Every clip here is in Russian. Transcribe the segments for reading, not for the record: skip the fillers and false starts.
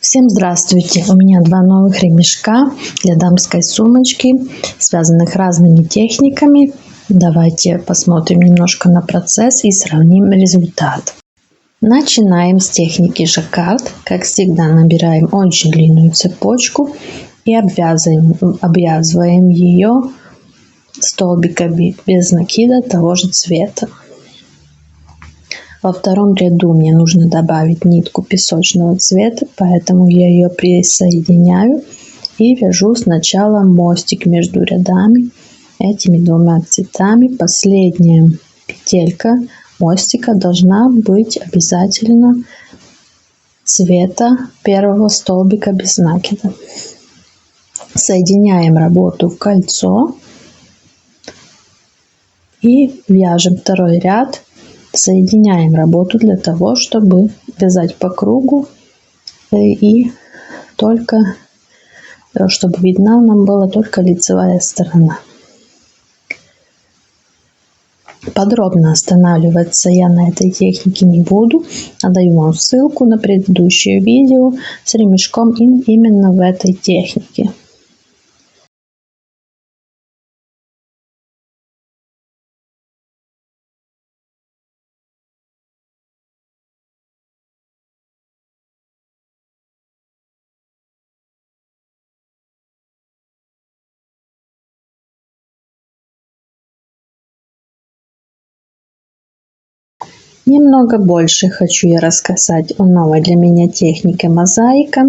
Всем здравствуйте! У меня два новых ремешка для дамской сумочки, связанных разными техниками. Давайте посмотрим немножко на процесс и сравним результат. Начинаем с техники жаккард. Как всегда, набираем очень длинную цепочку и обвязываем ее столбиками без накида того же цвета. Во втором ряду мне нужно добавить нитку песочного цвета, поэтому я ее присоединяю и вяжу сначала мостик между рядами этими двумя цветами. Последняя петелька мостика должна быть обязательно цвета первого столбика без накида. Соединяем работу в кольцо и вяжем второй ряд. Соединяем работу для того, чтобы вязать по кругу и только чтобы видна нам была только лицевая сторона. Подробно останавливаться я на этой технике не буду, а даю вам ссылку на предыдущее видео с ремешком именно в этой технике. Немного больше хочу я рассказать о новой для меня технике мозаика.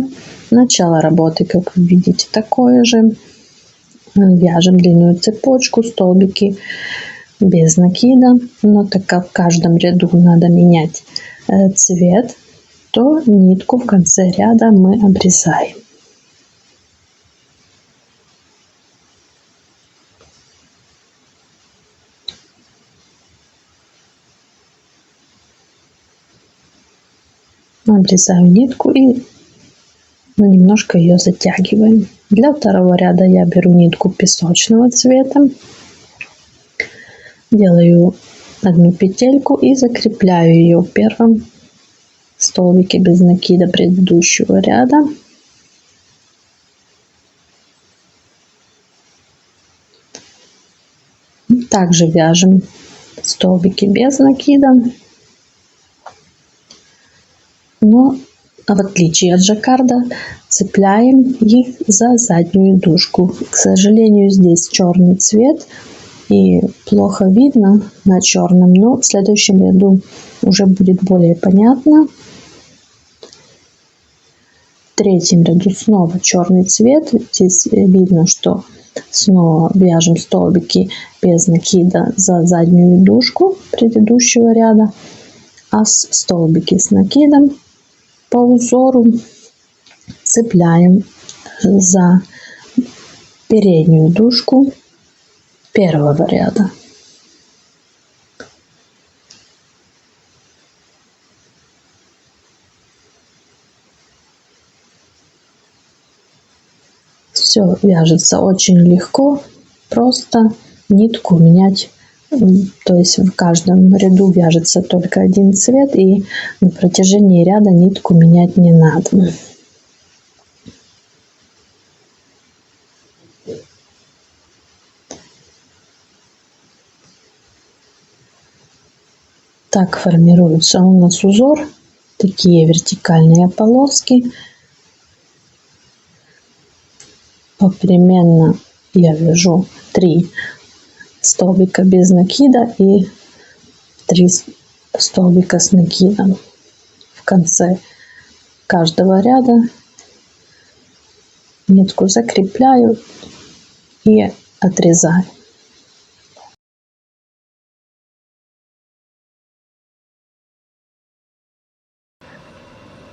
Начало работы, как вы видите, такое же. Вяжем длинную цепочку, столбики без накида. Но так как в каждом ряду надо менять цвет, то нитку в конце ряда мы обрезаем. Обрезаю нитку и немножко ее затягиваем. Для второго ряда я беру нитку песочного цвета, делаю одну петельку и закрепляю ее в первом столбике без накида предыдущего ряда. Также вяжем столбики без накида. Но в отличие от жаккарда цепляем их за заднюю дужку. К сожалению, здесь черный цвет и плохо видно на черном, но в следующем ряду уже будет более понятно. В третьем ряду снова черный цвет. Здесь видно, что снова вяжем столбики без накида за заднюю дужку предыдущего ряда, а столбики с накидом по узору цепляем за переднюю дужку первого ряда. Все вяжется очень легко, просто нитку менять. То есть в каждом ряду вяжется только один цвет, и на протяжении ряда нитку менять не надо. Так формируется у нас узор, такие вертикальные полоски. Попеременно я вяжу 3 столбика без накида и 3 столбика с накидом. В конце каждого ряда нитку закрепляю и отрезаю.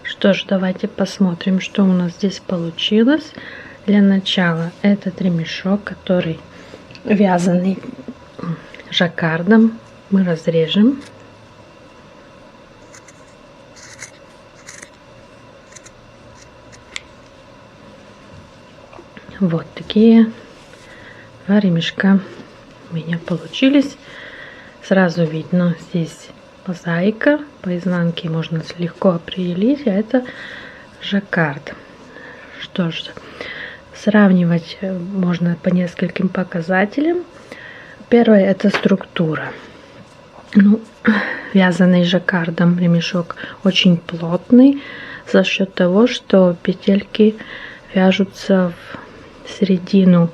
Что ж, давайте посмотрим, что у нас здесь получилось. Для начала этот ремешок, который вязаный жаккардом, мы разрежем. Вот такие два ремешка у меня получились. Сразу видно, здесь мозаика, по изнанке можно легко определить, а это жаккард. Что ж, сравнивать можно по нескольким показателям. Первое — это структура. Вязаный жаккардом ремешок очень плотный за счет того, что петельки вяжутся в середину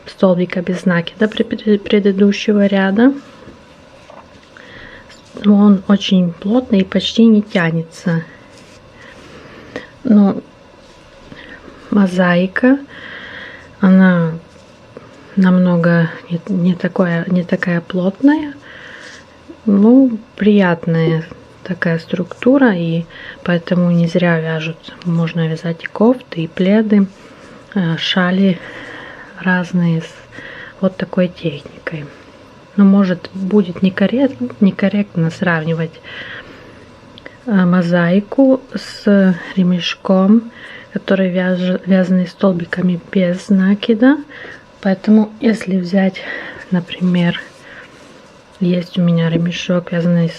столбика без накида предыдущего ряда. Он очень плотный и почти не тянется. Но мозаика, она намного не такая плотная, приятная такая структура, и поэтому не зря вяжут. Можно вязать и кофты, и пледы, шали разные с вот такой техникой. Но может будет некорректно сравнивать мозаику с ремешком, который вязанный столбиками без накида. Поэтому если взять, например, есть у меня ремешок, вязаный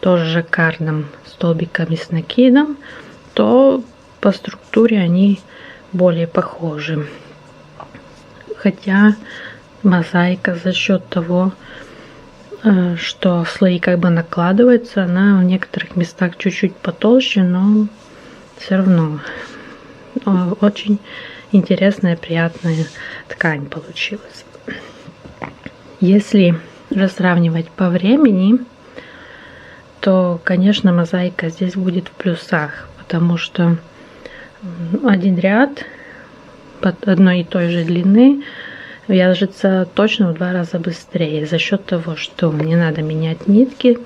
тоже жаккардом, столбиками с накидом, то по структуре они более похожи. Хотя мозаика за счет того, что слои как бы накладываются, она в некоторых местах чуть-чуть потолще, но все равно очень интересная, приятная ткань получилась. Если же сравнивать по времени, то, конечно, мозаика здесь будет в плюсах, потому что один ряд под одной и той же длины вяжется точно в 2 раза быстрее за счет того, что не надо менять нитки.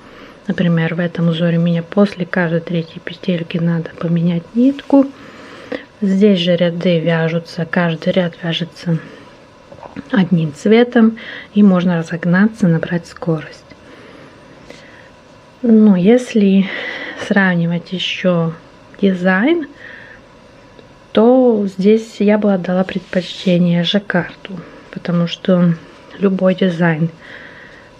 Например, в этом узоре мне после каждой 3-й петельки надо поменять нитку. Здесь же ряды вяжутся, каждый ряд вяжется одним цветом, и можно разогнаться, набрать скорость. Но если сравнивать еще дизайн, то здесь я бы отдала предпочтение жаккарду, потому что любой дизайн,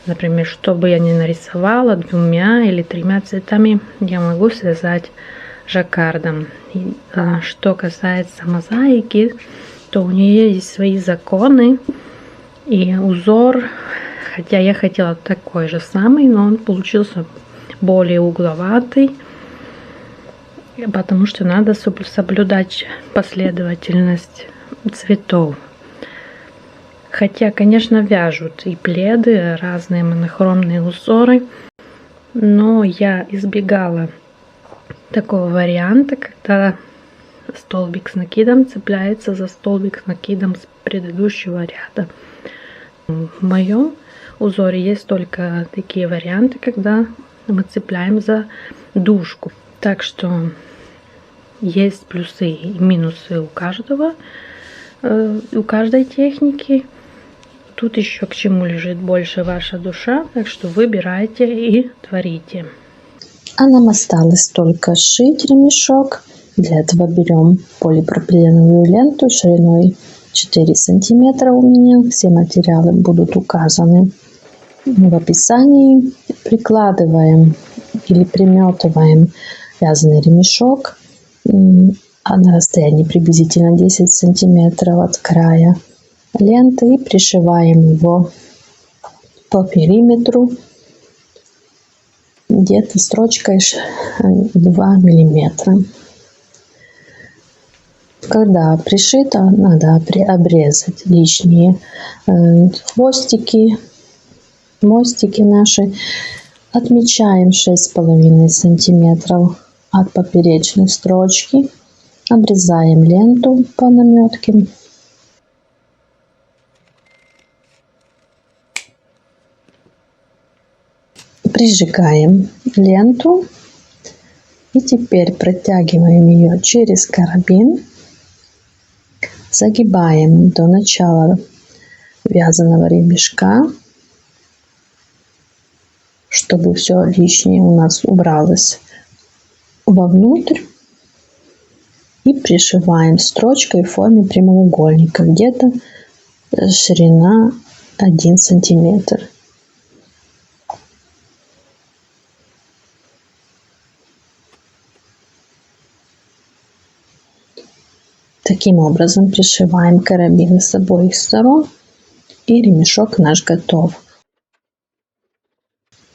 например, что бы я ни нарисовала 2 или 3 цветами, я могу связать жаккардом. Что касается мозаики, то у нее есть свои законы, и узор, хотя я хотела такой же самый, но он получился более угловатый, потому что надо соблюдать последовательность цветов. Хотя, конечно, вяжут и пледы, разные монохромные узоры, но я избегала такого варианта, когда столбик с накидом цепляется за столбик с накидом с предыдущего ряда. В моем узоре есть только такие варианты, когда мы цепляем за дужку. Так что есть плюсы и минусы у каждой техники. Тут еще к чему лежит больше ваша душа, так что выбирайте и творите. А нам осталось только сшить ремешок. Для этого берем полипропиленовую ленту шириной 4 сантиметра у меня. Все материалы будут указаны в описании. Прикладываем или приметываем вязаный ремешок на расстоянии приблизительно 10 сантиметров от края ленты и пришиваем его по периметру где-то строчкой 2 миллиметра. Когда пришито, надо обрезать лишние хвостики, мостики наши. Отмечаем 6,5 сантиметров от поперечной строчки. Обрезаем ленту по наметке. Прижигаем ленту. И теперь протягиваем ее через карабин. Загибаем до начала вязаного ремешка, чтобы все лишнее у нас убралось вовнутрь. И пришиваем строчкой в форме прямоугольника, где-то ширина 1 сантиметр. Таким образом пришиваем карабины с обоих сторон, и ремешок наш готов.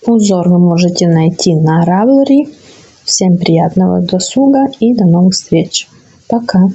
Узор вы можете найти на Ravelry. Всем приятного досуга и до новых встреч. Пока!